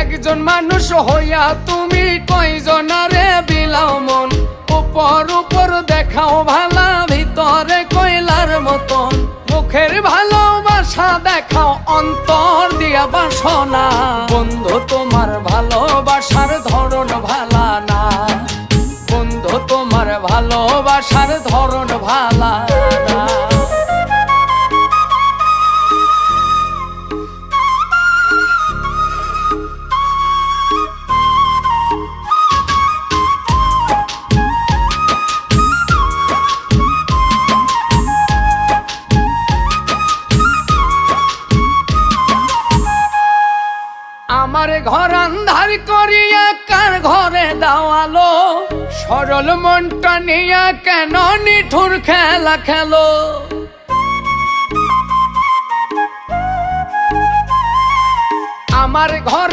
একজন মানুষ হইয়া তুমি কয়জনারে বিলাও মন, উপর উপর দেখাও ভালা, ভিতরে কয়লার মতন। মুখের ভালোবাসা দেখাও, অন্তর দিয়া বাসনা। বন্ধু তোমার ভালোবাসার ধরন ভালা না, বন্ধু তোমার ভালোবাসার ধরন ভালা না। আমার ঘর আন্ধার করিয়া কার ঘরে দাওয়ালো, সরল মনটা নিয়া কেন নিঠুর খেলা খেলো। আমার ঘর